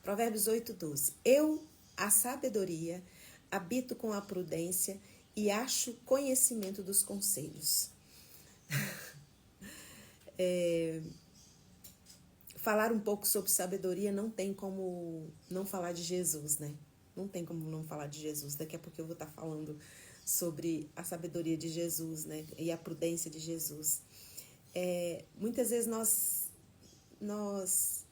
Provérbios 8:12. Eu, a sabedoria, habito com a prudência e acho conhecimento dos conselhos. Falar um pouco sobre sabedoria não tem como não falar de Jesus, né? Não tem como não falar de Jesus. Daqui a pouco eu vou estar falando sobre a sabedoria de Jesus, né? E a prudência de Jesus. Muitas vezes nós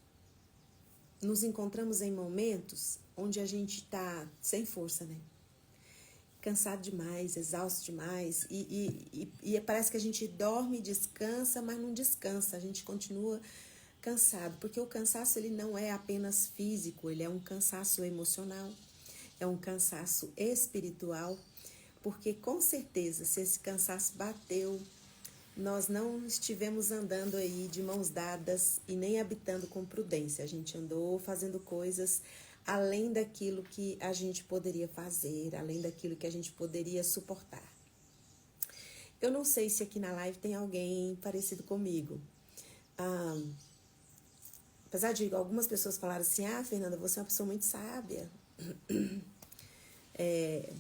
nos encontramos em momentos onde a gente está sem força, né? Cansado demais, exausto demais. E parece que a gente dorme, descansa, mas não descansa. A gente continua cansado, porque o cansaço ele não é apenas físico, ele é um cansaço emocional, é um cansaço espiritual, porque com certeza se esse cansaço bateu, nós não estivemos andando aí de mãos dadas e nem habitando com prudência, a gente andou fazendo coisas além daquilo que a gente poderia fazer, além daquilo que a gente poderia suportar. Eu não sei se aqui na live tem alguém parecido comigo. Apesar de algumas pessoas falarem assim, Fernanda, você é uma pessoa muito sábia,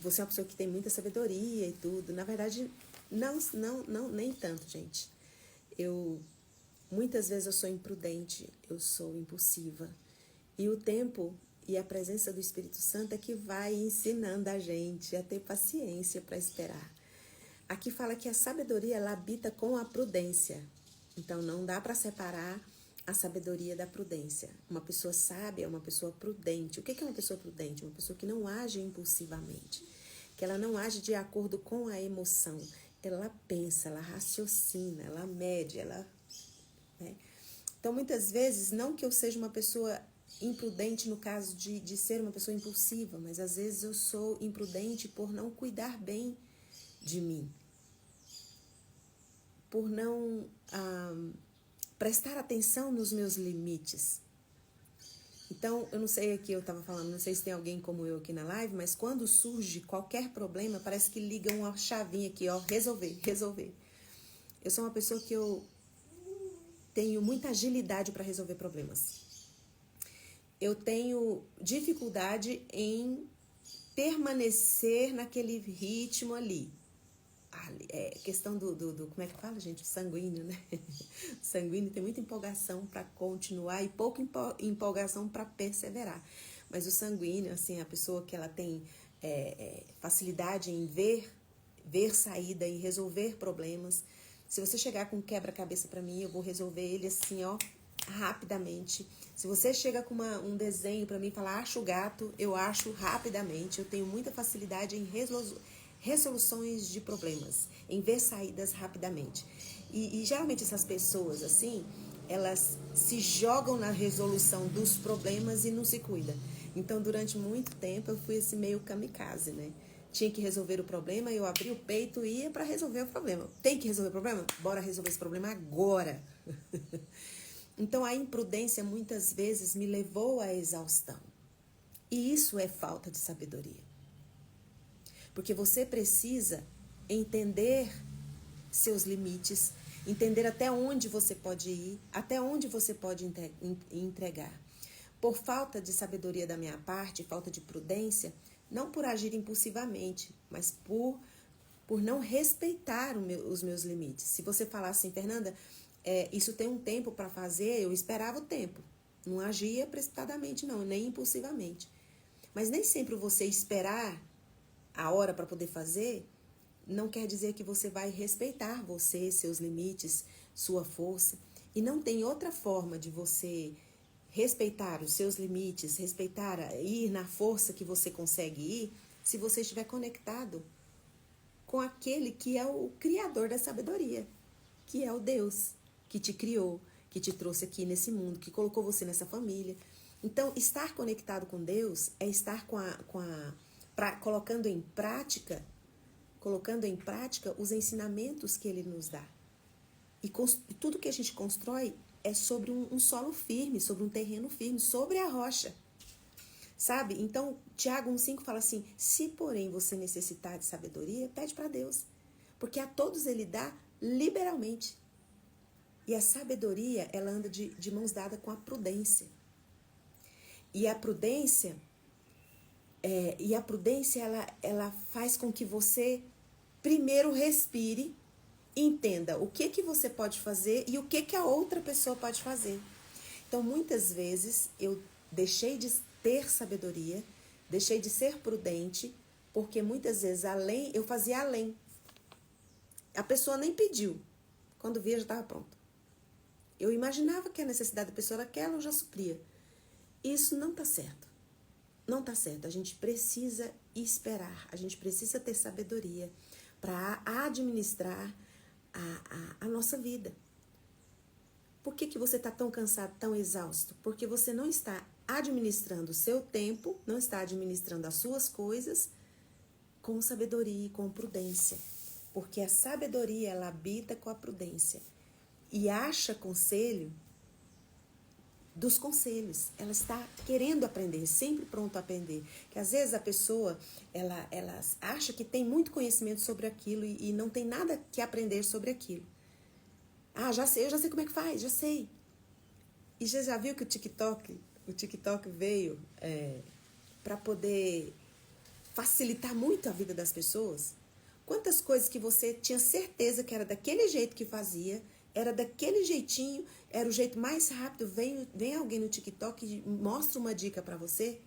você é uma pessoa que tem muita sabedoria e tudo. Na verdade, não, nem tanto, gente. Muitas vezes eu sou imprudente, eu sou impulsiva. E o tempo e a presença do Espírito Santo é que vai ensinando a gente a ter paciência para esperar. Aqui fala que a sabedoria, ela habita com a prudência. Então, não dá para separar a sabedoria da prudência. Uma pessoa sábia é uma pessoa prudente. O que é uma pessoa prudente? Uma pessoa que não age impulsivamente, que ela não age de acordo com a emoção. Ela pensa, ela raciocina, ela mede, né? Então, muitas vezes, não que eu seja uma pessoa imprudente no caso de ser uma pessoa impulsiva, mas às vezes eu sou imprudente por não cuidar bem de mim, por não prestar atenção nos meus limites. Então, eu não sei aqui, eu estava falando, não sei se tem alguém como eu aqui na live, mas quando surge qualquer problema, parece que liga uma chavinha aqui, ó, resolver. Eu sou uma pessoa que eu tenho muita agilidade para resolver problemas. Eu tenho dificuldade em permanecer naquele ritmo ali. Questão do como é que fala, gente? O sanguíneo, né? O sanguíneo tem muita empolgação para continuar e pouca empolgação para perseverar. Mas o sanguíneo, assim, a pessoa que ela tem facilidade em ver saída, em resolver problemas. Se você chegar com um quebra-cabeça para mim, eu vou resolver ele assim, ó, rapidamente. Se você chega com um desenho para mim e falar, acho o gato, eu acho rapidamente. Eu tenho muita facilidade em resoluções de problemas, em ver saídas rapidamente. E geralmente essas pessoas, assim, elas se jogam na resolução dos problemas e não se cuidam. Então, durante muito tempo, eu fui esse meio kamikaze, né? Tinha que resolver o problema, eu abria o peito e ia para resolver o problema. Tem que resolver o problema? Bora resolver esse problema agora. Então, a imprudência muitas vezes me levou à exaustão. E isso é falta de sabedoria. Porque você precisa entender seus limites, entender até onde você pode ir, até onde você pode entregar. Por falta de sabedoria da minha parte, falta de prudência, não por agir impulsivamente, mas por não respeitar os meus limites. Se você falar assim, Fernanda, isso tem um tempo para fazer, eu esperava o tempo. Não agia precipitadamente, não, nem impulsivamente. Mas nem sempre você esperar a hora para poder fazer não quer dizer que você vai respeitar você, seus limites, sua força. E não tem outra forma de você respeitar os seus limites, ir na força que você consegue ir, se você estiver conectado com aquele que é o criador da sabedoria, que é o Deus que te criou, que te trouxe aqui nesse mundo, que colocou você nessa família. Então, estar conectado com Deus é estar colocando em prática os ensinamentos que Ele nos dá. E tudo que a gente constrói é sobre um solo firme, sobre um terreno firme, sobre a rocha. Sabe? Então, Tiago 1,5 fala assim, se porém você necessitar de sabedoria, pede para Deus. Porque a todos Ele dá liberalmente. E a sabedoria, ela anda de mãos dadas com a prudência. E a prudência, ela faz com que você primeiro respire e entenda o que você pode fazer e o que a outra pessoa pode fazer. Então, muitas vezes, eu deixei de ter sabedoria, deixei de ser prudente, porque muitas vezes eu fazia além. A pessoa nem pediu. Quando via, já estava pronto. Eu imaginava que a necessidade da pessoa era aquela, eu já supria. Isso não está certo. Não está certo. A gente precisa esperar. A gente precisa ter sabedoria para administrar a nossa vida. Por que você está tão cansado, tão exausto? Porque você não está administrando o seu tempo, não está administrando as suas coisas com sabedoria e com prudência. Porque a sabedoria, ela habita com a prudência. E acha conselho dos conselhos. Ela está querendo aprender, sempre pronto a aprender. Que às vezes a pessoa, ela acha que tem muito conhecimento sobre aquilo e não tem nada que aprender sobre aquilo. Ah, eu já sei como é que faz, já sei. E você já viu que o TikTok veio para poder facilitar muito a vida das pessoas? Quantas coisas que você tinha certeza que era daquele jeito que fazia, era daquele jeitinho, era o jeito mais rápido, vem alguém no TikTok e mostra uma dica para você,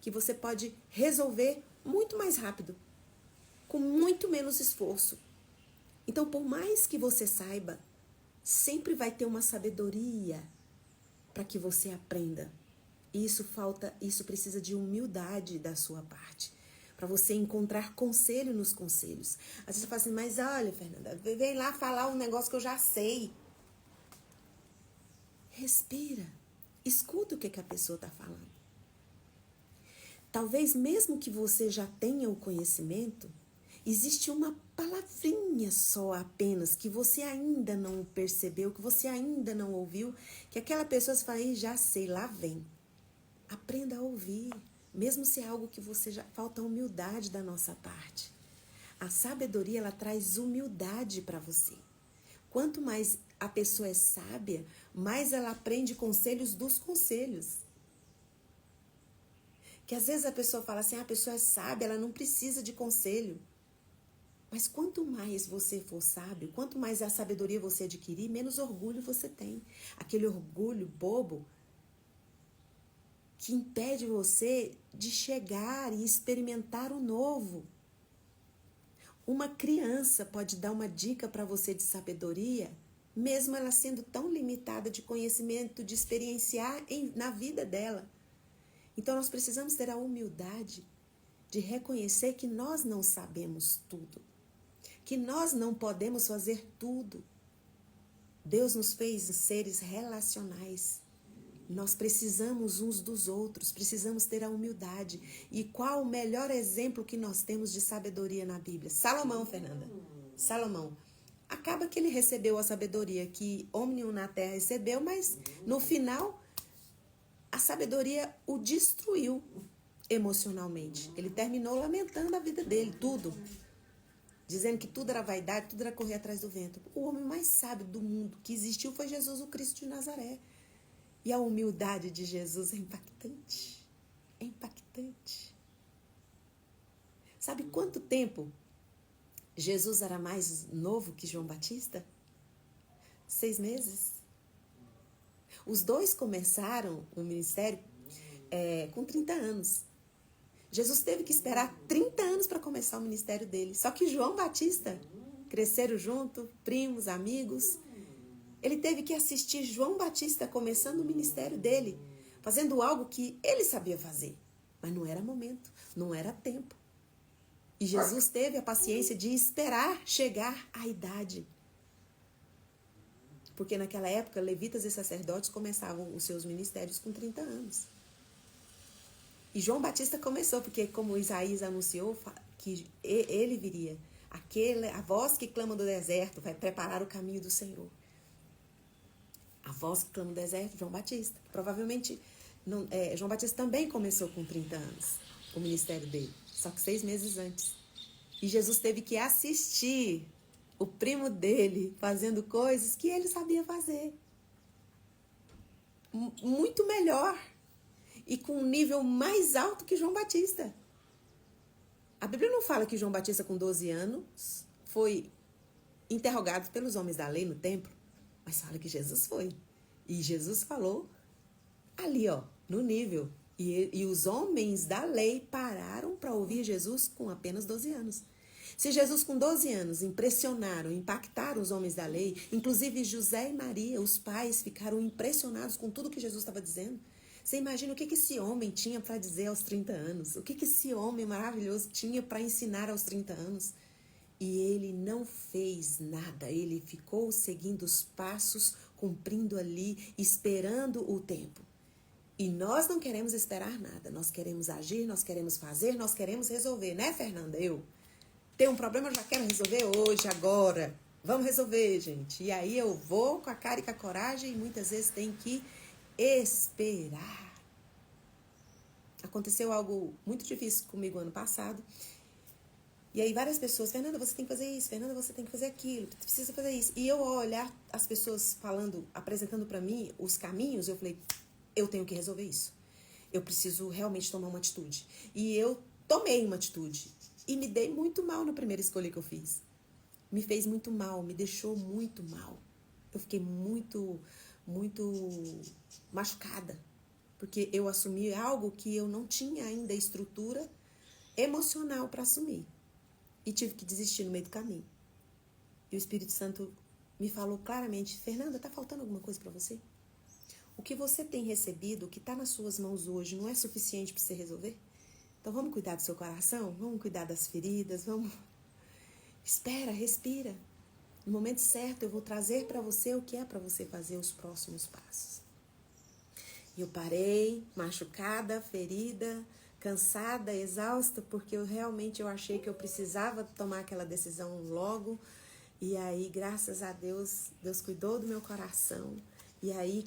que você pode resolver muito mais rápido, com muito menos esforço. Então, por mais que você saiba, sempre vai ter uma sabedoria para que você aprenda. E isso precisa de humildade da sua parte, para você encontrar conselho nos conselhos. Às vezes você fala assim, mas olha, Fernanda, vem lá falar um negócio que eu já sei. Respira, escuta o que a pessoa está falando. Talvez mesmo que você já tenha o conhecimento, existe uma palavrinha só apenas que você ainda não percebeu, que você ainda não ouviu, que aquela pessoa fala, já sei, lá vem. Aprenda a ouvir, mesmo se é algo que você já... Falta humildade da nossa parte. A sabedoria, ela traz humildade para você. Quanto mais a pessoa é sábia, mais ela aprende conselhos dos conselhos. Que às vezes a pessoa fala assim, a pessoa é sábia, ela não precisa de conselho. Mas quanto mais você for sábio, quanto mais a sabedoria você adquirir, menos orgulho você tem. Aquele orgulho bobo que impede você de chegar e experimentar o novo. Uma criança pode dar uma dica para você de sabedoria, mesmo ela sendo tão limitada de conhecimento, de experienciar na vida dela. Então nós precisamos ter a humildade de reconhecer que nós não sabemos tudo, que nós não podemos fazer tudo. Deus nos fez seres relacionais. Nós precisamos uns dos outros, precisamos ter a humildade. E qual o melhor exemplo que nós temos de sabedoria na Bíblia? Salomão, Fernanda. Salomão. Acaba que ele recebeu a sabedoria que Omnium na Terra recebeu, mas no final a sabedoria o destruiu emocionalmente. Ele terminou lamentando a vida dele, tudo. Dizendo que tudo era vaidade, tudo era correr atrás do vento. O homem mais sábio do mundo que existiu foi Jesus, o Cristo de Nazaré. E a humildade de Jesus é impactante. É impactante. Sabe quanto tempo Jesus era mais novo que João Batista? 6 meses. Os dois começaram o ministério com 30 anos. Jesus teve que esperar 30 anos para começar o ministério dele. Só que João Batista, cresceram junto, primos, amigos. Ele teve que assistir João Batista começando o ministério dele, fazendo algo que ele sabia fazer. Mas não era momento, não era tempo. E Jesus teve a paciência de esperar chegar à idade. Porque naquela época, levitas e sacerdotes começavam os seus ministérios com 30 anos. E João Batista começou, porque como Isaías anunciou que ele viria, a voz que clama do deserto vai preparar o caminho do Senhor. A voz que clama no deserto, João Batista. Provavelmente, João Batista também começou com 30 anos, o ministério dele. Só que 6 meses antes. E Jesus teve que assistir o primo dele fazendo coisas que ele sabia fazer. Muito melhor. e com um nível mais alto que João Batista. A Bíblia não fala que João Batista, com 12 anos, foi interrogado pelos homens da lei no templo, mas fala que Jesus foi. E Jesus falou ali, ó, no nível. E os homens da lei pararam para ouvir Jesus com apenas 12 anos. Se Jesus com 12 anos impressionaram, impactaram os homens da lei, inclusive José e Maria, os pais, ficaram impressionados com tudo que Jesus estava dizendo. Você imagina o que esse homem tinha para dizer aos 30 anos? O que esse homem maravilhoso tinha para ensinar aos 30 anos? E ele não fez nada, ele ficou seguindo os passos, cumprindo ali, esperando o tempo. E nós não queremos esperar nada, nós queremos agir, nós queremos fazer, nós queremos resolver, né, Fernanda? Eu tenho um problema, eu já quero resolver hoje, agora. Vamos resolver, gente. E aí eu vou com a cara e com a coragem e muitas vezes tem que esperar. Aconteceu algo muito difícil comigo ano passado. E aí várias pessoas, Fernanda, você tem que fazer isso, Fernanda, você tem que fazer aquilo, você precisa fazer isso. E eu, ao olhar as pessoas falando, apresentando para mim os caminhos, eu falei, eu tenho que resolver isso. Eu preciso realmente tomar uma atitude. E eu tomei uma atitude. E me dei muito mal na primeira escolha que eu fiz. Me fez muito mal, me deixou muito mal. Eu fiquei muito machucada. Porque eu assumi algo que eu não tinha ainda estrutura emocional para assumir. E tive que desistir no meio do caminho. E o Espírito Santo me falou claramente, Fernanda, tá faltando alguma coisa para você? O que você tem recebido, o que está nas suas mãos hoje, não é suficiente para você resolver? Então vamos cuidar do seu coração, vamos cuidar das feridas, vamos... Espera, respira. No momento certo eu vou trazer para você o que é para você fazer os próximos passos. E eu parei, machucada, ferida, cansada, exausta, porque eu achei que eu precisava tomar aquela decisão logo. E aí, graças a Deus, Deus cuidou do meu coração. E aí,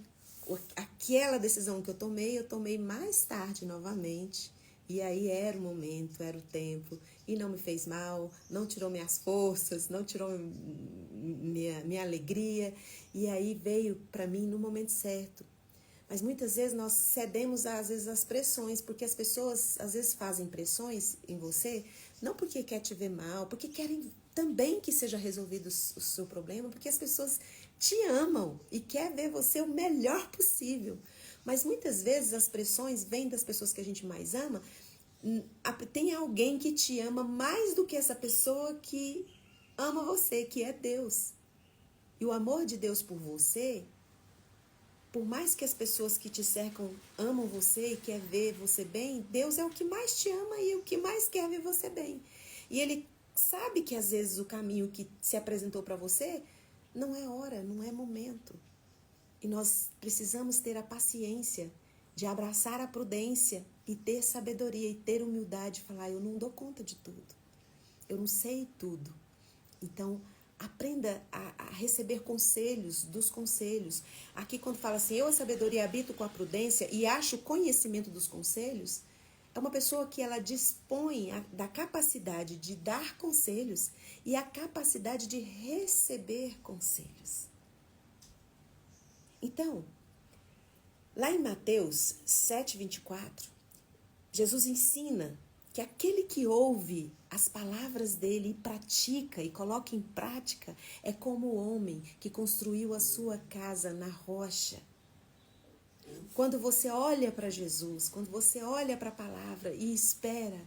aquela decisão que eu tomei mais tarde novamente. E aí era o momento, era o tempo. E não me fez mal, não tirou minhas forças, não tirou minha alegria. E aí veio para mim no momento certo. Mas muitas vezes nós cedemos às pressões, porque as pessoas às vezes fazem pressões em você, não porque quer te ver mal, porque querem também que seja resolvido o seu problema, porque as pessoas te amam e querem ver você o melhor possível. Mas muitas vezes as pressões vêm das pessoas que a gente mais ama. Tem alguém que te ama mais do que essa pessoa que ama você, que é Deus. E o amor de Deus por você, por mais que as pessoas que te cercam amam você e querem ver você bem, Deus é o que mais te ama e o que mais quer ver você bem. E Ele sabe que às vezes o caminho que se apresentou para você não é hora, não é momento. E nós precisamos ter a paciência de abraçar a prudência e ter sabedoria e ter humildade, falar, eu não dou conta de tudo, eu não sei tudo. Então, aprenda a receber conselhos dos conselhos. Aqui quando fala assim, eu a sabedoria habito com a prudência e acho o conhecimento dos conselhos, é uma pessoa que ela dispõe da capacidade de dar conselhos e a capacidade de receber conselhos. Então, lá em Mateus 7:24, Jesus ensina que aquele que ouve as palavras dele e pratica e coloca em prática é como o homem que construiu a sua casa na rocha. Quando você olha para Jesus, quando você olha para a palavra e espera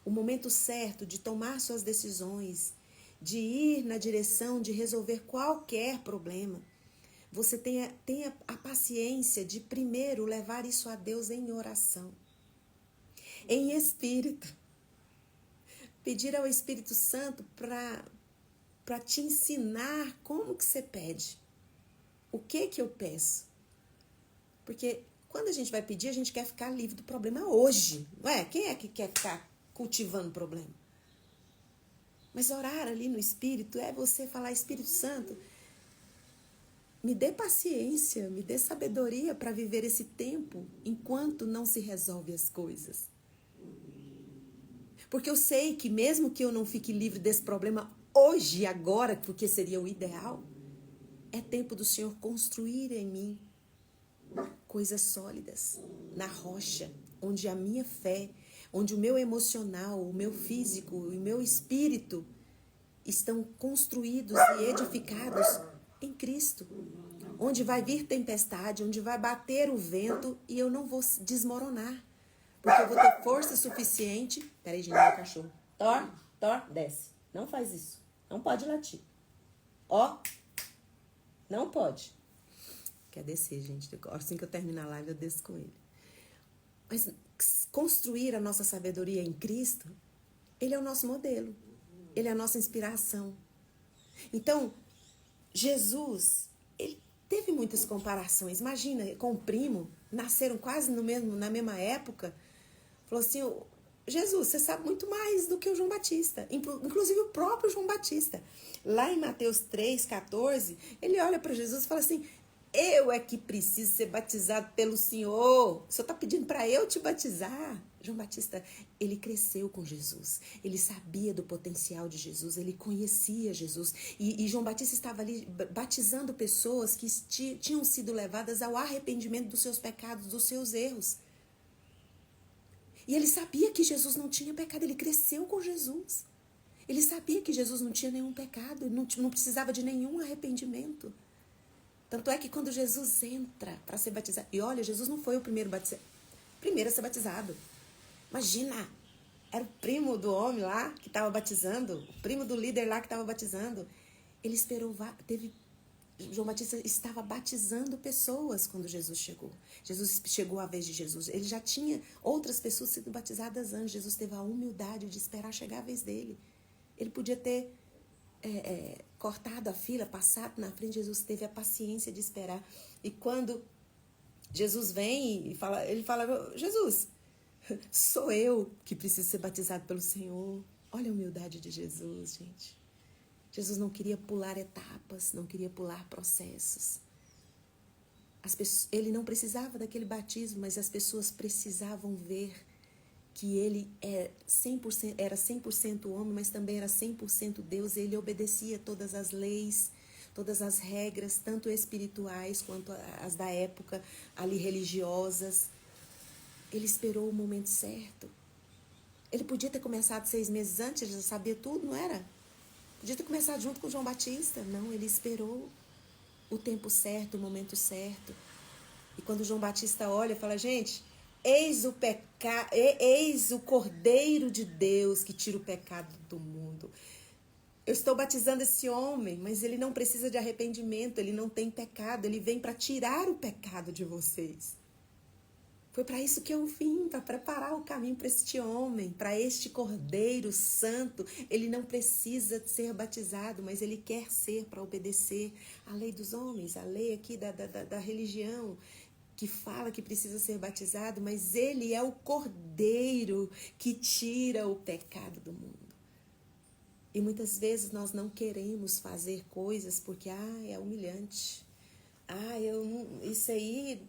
o momento certo de tomar suas decisões, de ir na direção de resolver qualquer problema, você tenha a paciência de primeiro levar isso a Deus em oração, em espírito. Pedir ao Espírito Santo para te ensinar como que você pede. O que eu peço? Porque quando a gente vai pedir, a gente quer ficar livre do problema hoje. Não é? Quem é que quer ficar cultivando o problema? Mas orar ali no Espírito é você falar, Espírito Santo, me dê paciência, me dê sabedoria para viver esse tempo enquanto não se resolve as coisas. Porque eu sei que mesmo que eu não fique livre desse problema hoje, agora, porque seria o ideal, é tempo do Senhor construir em mim coisas sólidas, na rocha, onde a minha fé, onde o meu emocional, o meu físico e o meu espírito estão construídos e edificados em Cristo. Onde vai vir tempestade, onde vai bater o vento e eu não vou desmoronar. Porque eu vou ter força suficiente. Peraí, gente, meu cachorro. Thor, desce. Não faz isso. Não pode latir. Ó, não pode. Quer descer, gente. Assim que eu terminar a live, eu desço com ele. Mas construir a nossa sabedoria em Cristo, Ele é o nosso modelo. Ele é a nossa inspiração. Então, Jesus, ele teve muitas comparações. Imagina, com o primo, nasceram quase na mesma época. Falou assim, Jesus, você sabe muito mais do que o João Batista. Inclusive o próprio João Batista. Lá em Mateus 3,14, ele olha para Jesus e fala assim, eu é que preciso ser batizado pelo Senhor. O Senhor está pedindo para eu te batizar. João Batista, ele cresceu com Jesus. Ele sabia do potencial de Jesus. Ele conhecia Jesus. E João Batista estava ali batizando pessoas que tinham sido levadas ao arrependimento dos seus pecados, dos seus erros. E ele sabia que Jesus não tinha pecado. Ele cresceu com Jesus. Ele sabia que Jesus não tinha nenhum pecado. Ele não precisava de nenhum arrependimento. Tanto é que quando Jesus entra para ser batizado... E olha, Jesus não foi o primeiro a ser batizado. Imagina, era o primo do homem lá que estava batizando, o primo do líder lá que estava batizando. Ele esperou, João Batista estava batizando pessoas quando Jesus chegou. Jesus chegou à vez de Jesus. Ele já tinha outras pessoas sendo batizadas antes. Jesus teve a humildade de esperar chegar a vez dele. Ele podia ter cortado a fila, passado na frente. Jesus teve a paciência de esperar. E quando Jesus vem e fala, ele fala, Jesus, sou eu que preciso ser batizado pelo Senhor. Olha a humildade de Jesus, gente. Jesus não queria pular etapas, não queria pular processos. Ele não precisava daquele batismo, mas as pessoas precisavam ver que ele era 100% homem, mas também era 100% Deus. Ele obedecia todas as leis, todas as regras, tanto espirituais quanto as da época, ali religiosas. Ele esperou o momento certo. Ele podia ter começado 6 meses antes, ele já sabia tudo, não era? Podia ter começado junto com João Batista. Não, ele esperou o tempo certo, o momento certo. E quando João Batista olha, fala, gente, eis o Cordeiro de Deus que tira o pecado do mundo. Eu estou batizando esse homem, mas ele não precisa de arrependimento, ele não tem pecado, ele vem para tirar o pecado de vocês. Foi para isso que eu vim, para preparar o caminho para este homem, para este Cordeiro Santo. Ele não precisa ser batizado, mas ele quer ser para obedecer à lei dos homens, a lei aqui da religião, que fala que precisa ser batizado, mas ele é o Cordeiro que tira o pecado do mundo. E muitas vezes nós não queremos fazer coisas porque, é humilhante. Isso aí...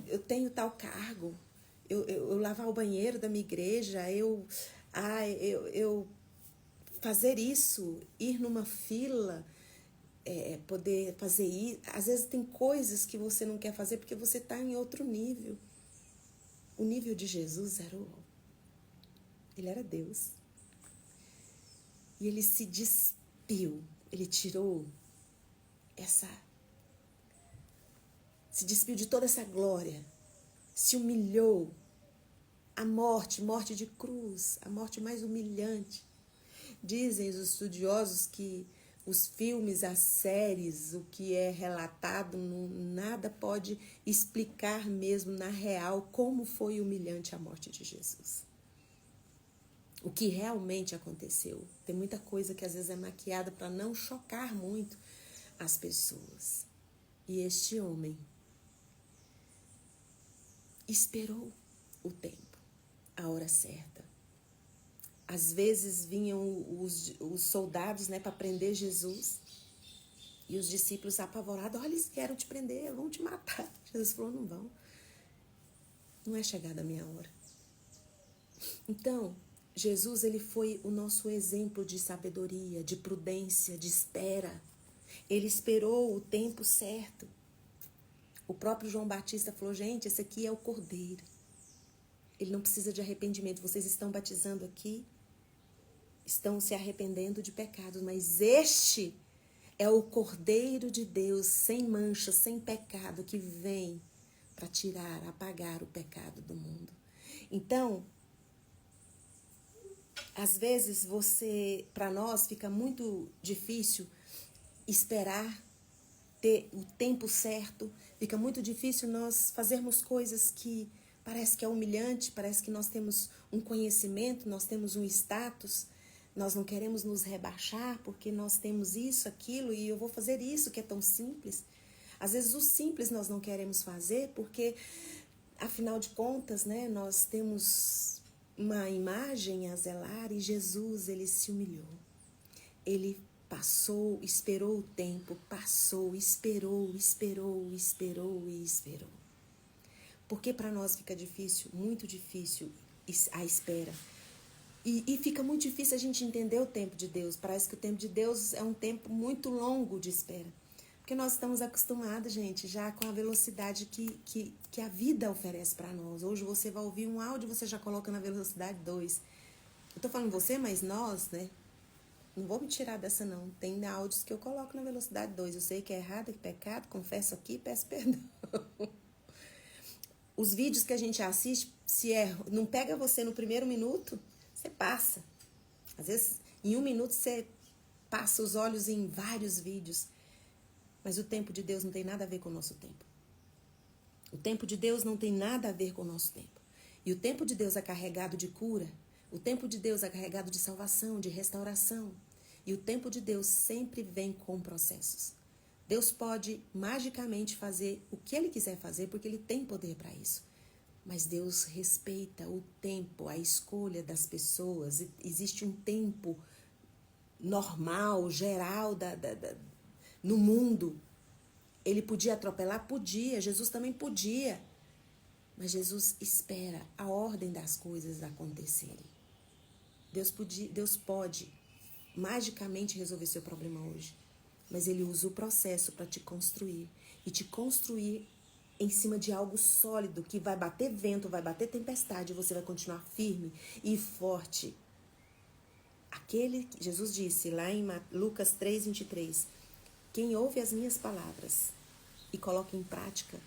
eu tenho tal cargo, eu lavar o banheiro da minha igreja, eu fazer isso, ir numa fila, poder fazer isso. Às vezes tem coisas que você não quer fazer porque você está em outro nível. O nível de Jesus ele era Deus. E ele se despiu, ele tirou se despiu de toda essa glória, se humilhou, a morte de cruz, a morte mais humilhante. Dizem os estudiosos que os filmes, as séries, o que é relatado, nada pode explicar mesmo na real como foi humilhante a morte de Jesus. O que realmente aconteceu. Tem muita coisa que às vezes é maquiada para não chocar muito as pessoas. E este homem esperou o tempo, a hora certa. Às vezes vinham os soldados, para prender Jesus, e os discípulos apavorados, olha, eles vieram te prender, vão te matar. Jesus falou, não vão. Não é chegada a minha hora. Então, Jesus, ele foi o nosso exemplo de sabedoria, de prudência, de espera. Ele esperou o tempo certo. O próprio João Batista falou, gente, esse aqui é o Cordeiro. Ele não precisa de arrependimento. Vocês estão batizando aqui, estão se arrependendo de pecados, mas este é o Cordeiro de Deus, sem mancha, sem pecado, que vem para tirar, apagar o pecado do mundo. Então, às vezes para nós fica muito difícil esperar ter o tempo certo, fica muito difícil nós fazermos coisas que parece que é humilhante, parece que nós temos um conhecimento, nós temos um status, nós não queremos nos rebaixar porque nós temos isso, aquilo, e eu vou fazer isso que é tão simples. Às vezes o simples nós não queremos fazer porque, afinal de contas, né, nós temos uma imagem a zelar e Jesus, ele se humilhou. Ele passou, esperou o tempo, passou, esperou e esperou. Porque para nós fica difícil, muito difícil a espera. E fica muito difícil a gente entender o tempo de Deus. Parece que o tempo de Deus é um tempo muito longo de espera. Porque nós estamos acostumados, gente, já com a velocidade que a vida oferece para nós. Hoje você vai ouvir um áudio, você já coloca na velocidade 2. Eu tô falando você, mas nós, né? Não vou me tirar dessa, não. Tem áudios que eu coloco na velocidade 2. Eu sei que é errado, que é pecado, confesso aqui e peço perdão. Os vídeos que a gente assiste, não pega você no primeiro minuto, você passa. Às vezes, em 1 minuto, você passa os olhos em vários vídeos. Mas o tempo de Deus não tem nada a ver com o nosso tempo. O tempo de Deus não tem nada a ver com o nosso tempo. E o tempo de Deus é carregado de cura. O tempo de Deus é carregado de salvação, de restauração. E o tempo de Deus sempre vem com processos. Deus pode magicamente fazer o que Ele quiser fazer, porque Ele tem poder para isso. Mas Deus respeita o tempo, a escolha das pessoas. Existe um tempo normal, geral no mundo. Ele podia atropelar? Podia. Jesus também podia. Mas Jesus espera a ordem das coisas acontecerem. Deus pode magicamente resolver seu problema hoje. Mas Ele usa o processo para te construir. E te construir em cima de algo sólido, que vai bater vento, vai bater tempestade, e você vai continuar firme e forte. Jesus disse lá em Lucas 3:23, quem ouve as minhas palavras e coloca em prática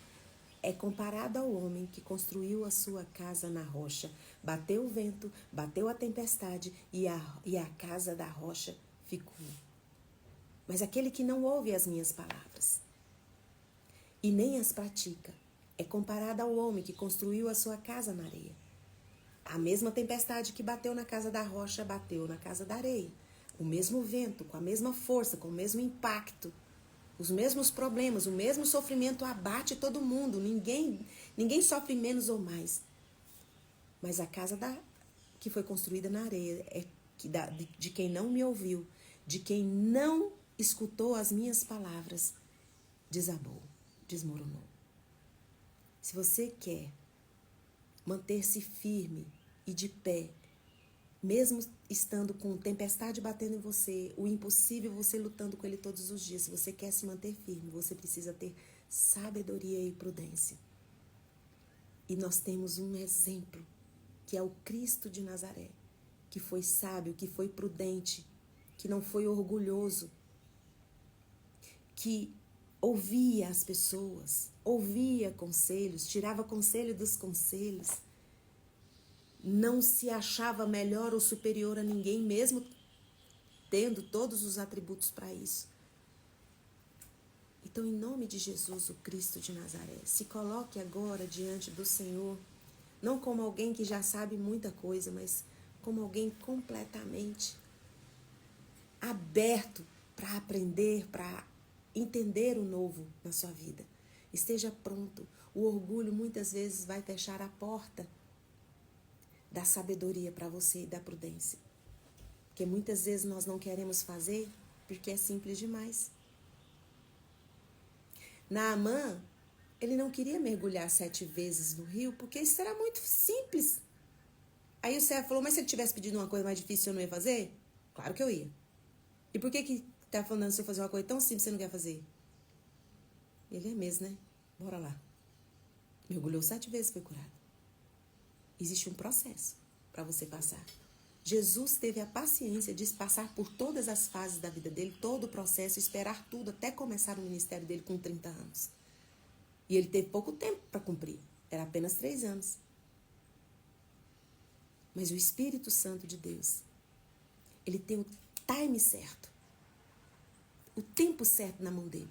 é comparado ao homem que construiu a sua casa na rocha. Bateu o vento, bateu a tempestade e a casa da rocha ficou. Mas aquele que não ouve as minhas palavras e nem as pratica é comparado ao homem que construiu a sua casa na areia. A mesma tempestade que bateu na casa da rocha bateu na casa da areia. O mesmo vento, com a mesma força, com o mesmo impacto, os mesmos problemas, o mesmo sofrimento abate todo mundo. Ninguém sofre menos ou mais. Mas a casa que foi construída na areia é de quem não me ouviu, de quem não escutou as minhas palavras, desabou, desmoronou. Se você quer manter-se firme e de pé, mesmo estando com tempestade batendo em você, o impossível você lutando com ele todos os dias, se você quer se manter firme, você precisa ter sabedoria e prudência. E nós temos um exemplo, que é o Cristo de Nazaré, que foi sábio, que foi prudente, que não foi orgulhoso, que ouvia as pessoas, ouvia conselhos, tirava conselho dos conselhos, não se achava melhor ou superior a ninguém, mesmo tendo todos os atributos para isso. Então, em nome de Jesus, o Cristo de Nazaré, se coloque agora diante do Senhor, não como alguém que já sabe muita coisa, mas como alguém completamente aberto para aprender, para entender o novo na sua vida. Esteja pronto. O orgulho muitas vezes vai fechar a porta da sabedoria para você e da prudência. Porque muitas vezes nós não queremos fazer porque é simples demais. Naamã, ele não queria mergulhar 7 vezes no rio porque isso era muito simples. Aí o servo falou, mas se ele tivesse pedido uma coisa mais difícil, eu não ia fazer? Claro que eu ia. E por que tá falando se eu fazer uma coisa tão simples você não quer fazer? Ele é mesmo, né? Bora lá. Mergulhou 7 vezes, foi curado. Existe um processo para você passar. Jesus teve a paciência de passar por todas as fases da vida dele, todo o processo, esperar tudo até começar o ministério dele com 30 anos. E ele teve pouco tempo para cumprir. Era apenas 3 anos. Mas o Espírito Santo de Deus, ele tem o time certo. O tempo certo na mão dele.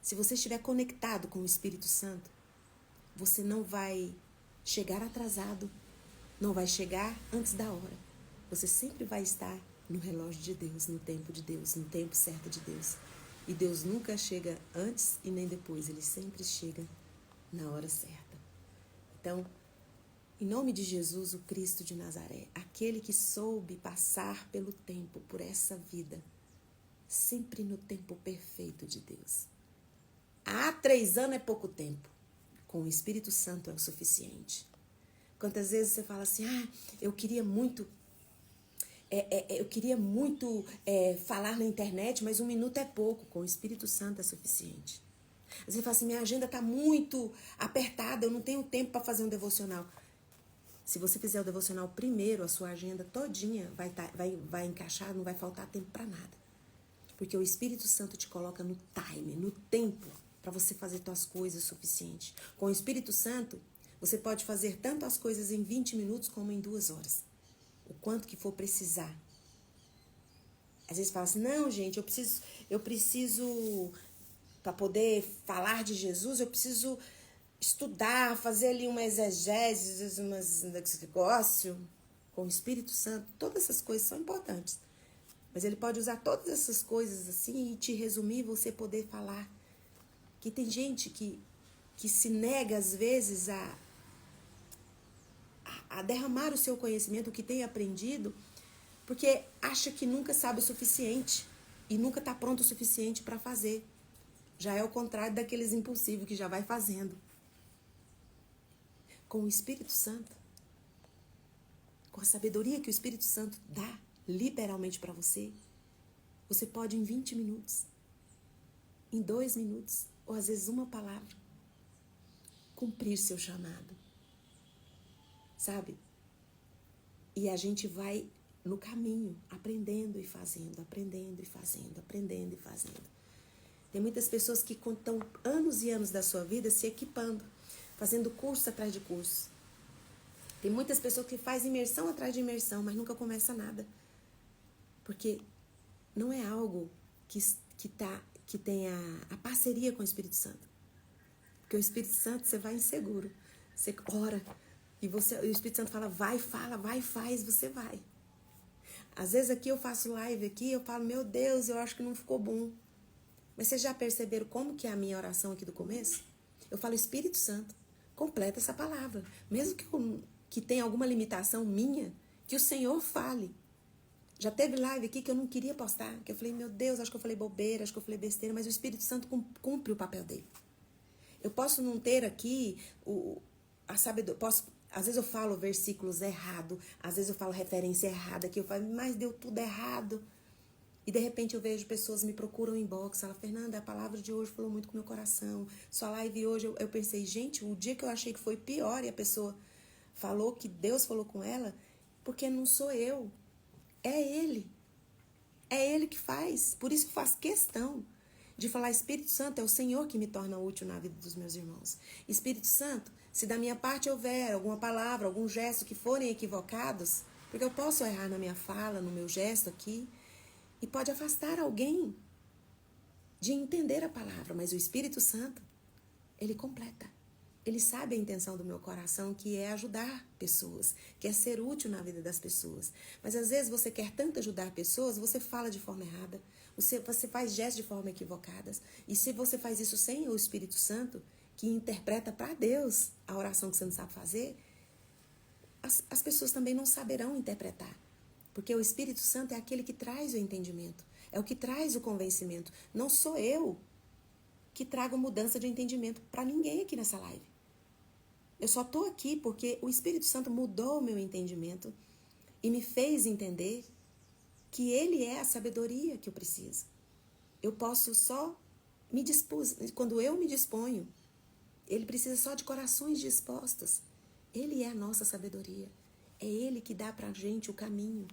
Se você estiver conectado com o Espírito Santo, você não vai chegar atrasado, não vai chegar antes da hora. Você sempre vai estar no relógio de Deus, no tempo de Deus, no tempo certo de Deus. E Deus nunca chega antes e nem depois, ele sempre chega na hora certa. Então, em nome de Jesus, o Cristo de Nazaré, aquele que soube passar pelo tempo, por essa vida, sempre no tempo perfeito de Deus. 3 anos é pouco tempo. Com o Espírito Santo é o suficiente. Quantas vezes você fala assim, eu queria muito falar na internet, mas 1 minuto é pouco. Com o Espírito Santo é suficiente. Às vezes você fala assim, minha agenda está muito apertada, eu não tenho tempo para fazer um devocional. Se você fizer o devocional primeiro, a sua agenda todinha vai encaixar, não vai faltar tempo para nada. Porque o Espírito Santo te coloca no time, no tempo, para você fazer suas coisas suficiente. Com o Espírito Santo, você pode fazer tanto as coisas em 20 minutos como em 2 horas. O quanto que for precisar. Às vezes fala assim, não, gente, eu preciso para poder falar de Jesus, eu preciso estudar, fazer ali uma exegese, um negócio. Com o Espírito Santo, todas essas coisas são importantes. Mas ele pode usar todas essas coisas assim e te resumir, você poder falar. Que tem gente que se nega às vezes a derramar o seu conhecimento, o que tem aprendido, porque acha que nunca sabe o suficiente e nunca está pronto o suficiente para fazer. Já é o contrário daqueles impulsivos que já vai fazendo. Com o Espírito Santo, com a sabedoria que o Espírito Santo dá liberalmente para você, você pode em 20 minutos, em 2 minutos, ou às vezes uma palavra, cumprir seu chamado. Sabe? E a gente vai no caminho, aprendendo e fazendo, aprendendo e fazendo, aprendendo e fazendo. Tem muitas pessoas que estão anos e anos da sua vida se equipando, fazendo curso atrás de curso. Tem muitas pessoas que fazem imersão atrás de imersão, mas nunca começa nada. Porque não é algo que tenha a parceria com o Espírito Santo. Porque o Espírito Santo, você vai inseguro. Você ora e o Espírito Santo fala, vai, faz, você vai. Às vezes aqui eu faço live aqui, eu falo, meu Deus, eu acho que não ficou bom. Mas vocês já perceberam como que é a minha oração aqui do começo? Eu falo, Espírito Santo, completa essa palavra. Mesmo que tenha alguma limitação minha, que o Senhor fale. Já teve live aqui que eu não queria postar, que eu falei, meu Deus, acho que eu falei bobeira, acho que eu falei besteira, mas o Espírito Santo cumpre o papel dele. Eu posso não ter aqui a sabedoria, às vezes eu falo versículos errados, às vezes eu falo referência errada, que eu falo, mas deu tudo errado. E de repente eu vejo pessoas me procuram em inbox, falam, Fernanda, a palavra de hoje falou muito com o meu coração. Sua live hoje, eu pensei, gente, o dia que eu achei que foi pior e a pessoa falou que Deus falou com ela, porque não sou eu, é Ele. É Ele que faz. Por isso que eu faço questão de falar, Espírito Santo, é o Senhor que me torna útil na vida dos meus irmãos. Espírito Santo, se da minha parte houver alguma palavra, algum gesto que forem equivocados, porque eu posso errar na minha fala, no meu gesto aqui, e pode afastar alguém de entender a palavra, mas o Espírito Santo, ele completa. Ele sabe a intenção do meu coração, que é ajudar pessoas, que é ser útil na vida das pessoas. Mas às vezes você quer tanto ajudar pessoas, você fala de forma errada, você faz gestos de forma equivocadas. E se você faz isso sem o Espírito Santo, que interpreta para Deus a oração que você não sabe fazer, as pessoas também não saberão interpretar. Porque o Espírito Santo é aquele que traz o entendimento, é o que traz o convencimento. Não sou eu que trago mudança de entendimento para ninguém aqui nessa live. Eu só estou aqui porque o Espírito Santo mudou o meu entendimento e me fez entender que Ele é a sabedoria que eu preciso. Eu posso só me dispor, quando eu me disponho Ele precisa só de corações dispostos. Ele é a nossa sabedoria. É Ele que dá pra gente o caminho.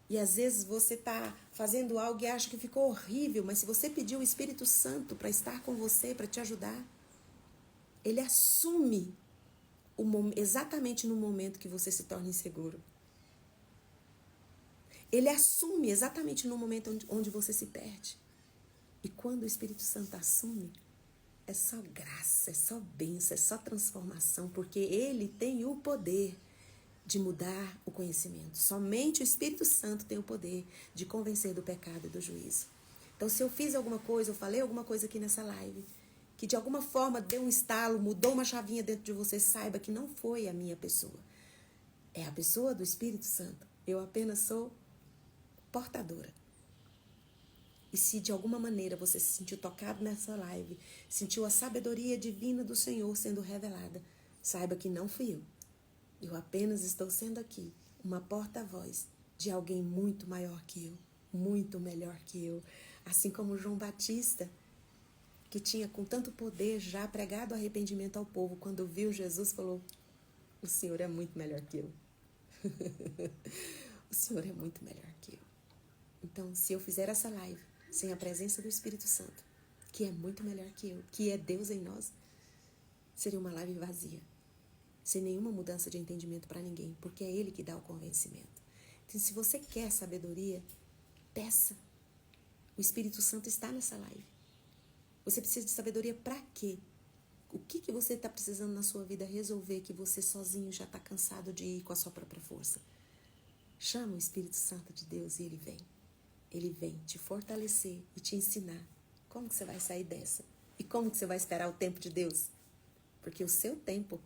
E às vezes você tá fazendo algo e acha que ficou horrível, mas se você pedir o Espírito Santo para estar com você, para te ajudar, Ele assume exatamente no momento que você se torna inseguro. Ele assume exatamente no momento onde você se perde. E quando o Espírito Santo assume, é só graça, é só bênção, é só transformação, porque ele tem o poder de mudar o conhecimento. Somente o Espírito Santo tem o poder de convencer do pecado e do juízo. Então, se eu fiz alguma coisa, eu falei alguma coisa aqui nessa live, que de alguma forma deu um estalo, mudou uma chavinha dentro de você, saiba que não foi a minha pessoa. É a pessoa do Espírito Santo. Eu apenas sou portadora. E se de alguma maneira você se sentiu tocado nessa live, sentiu a sabedoria divina do Senhor sendo revelada, saiba que não fui eu. Eu apenas estou sendo aqui uma porta-voz de alguém muito maior que eu, muito melhor que eu. Assim como João Batista, que tinha com tanto poder já pregado arrependimento ao povo, quando viu Jesus, falou: o Senhor é muito melhor que eu. O Senhor é muito melhor que eu. Então, se eu fizer essa live sem a presença do Espírito Santo, que é muito melhor que eu, que é Deus em nós, seria uma live vazia, sem nenhuma mudança de entendimento para ninguém, porque é Ele que dá o convencimento. Então, se você quer sabedoria, peça. O Espírito Santo está nessa live. Você precisa de sabedoria para quê? O que você está precisando na sua vida resolver que você sozinho já está cansado de ir com a sua própria força? Chama o Espírito Santo de Deus e Ele vem. Ele vem te fortalecer e te ensinar como que você vai sair dessa. E como que você vai esperar o tempo de Deus. Porque o seu tempo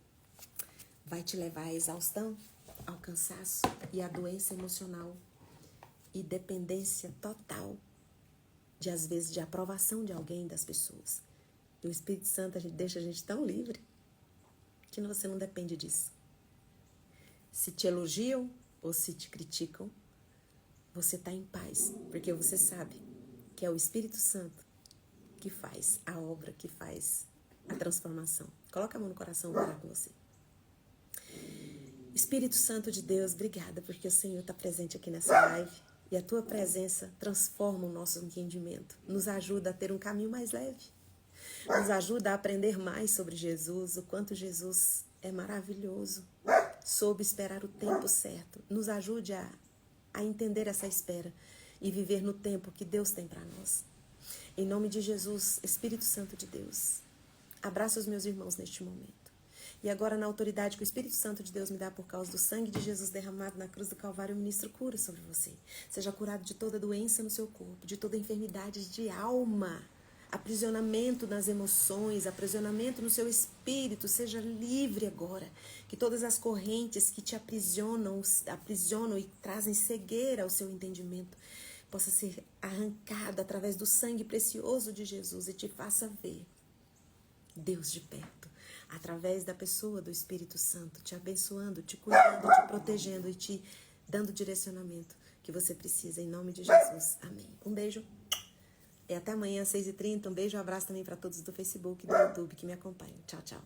vai te levar à exaustão, ao cansaço e à doença emocional e dependência total de, às vezes, de aprovação de alguém, das pessoas. E o Espírito Santo deixa a gente tão livre que você não depende disso. Se te elogiam ou se te criticam, você está em paz, porque você sabe que é o Espírito Santo que faz a obra, que faz a transformação. Coloca a mão no coração, vou orar com você. Espírito Santo de Deus, obrigada, porque o Senhor está presente aqui nessa live e a tua presença transforma o nosso entendimento, nos ajuda a ter um caminho mais leve, nos ajuda a aprender mais sobre Jesus, o quanto Jesus é maravilhoso, soube esperar o tempo certo, nos ajude a entender essa espera e viver no tempo que Deus tem para nós. Em nome de Jesus, Espírito Santo de Deus, abraça os meus irmãos neste momento. E agora, na autoridade que o Espírito Santo de Deus me dá por causa do sangue de Jesus derramado na cruz do Calvário, eu ministro cura sobre você. Seja curado de toda doença no seu corpo, de toda enfermidade de alma, aprisionamento nas emoções, aprisionamento no seu espírito. Seja livre agora. Que todas as correntes que te aprisionam e trazem cegueira ao seu entendimento possa ser arrancado através do sangue precioso de Jesus e te faça ver Deus de perto, através da pessoa do Espírito Santo, te abençoando, te cuidando, te protegendo e te dando o direcionamento que você precisa, em nome de Jesus. Amém. Um beijo e até amanhã às 6h30. Um beijo e um abraço também para todos do Facebook e do YouTube que me acompanham. Tchau, tchau.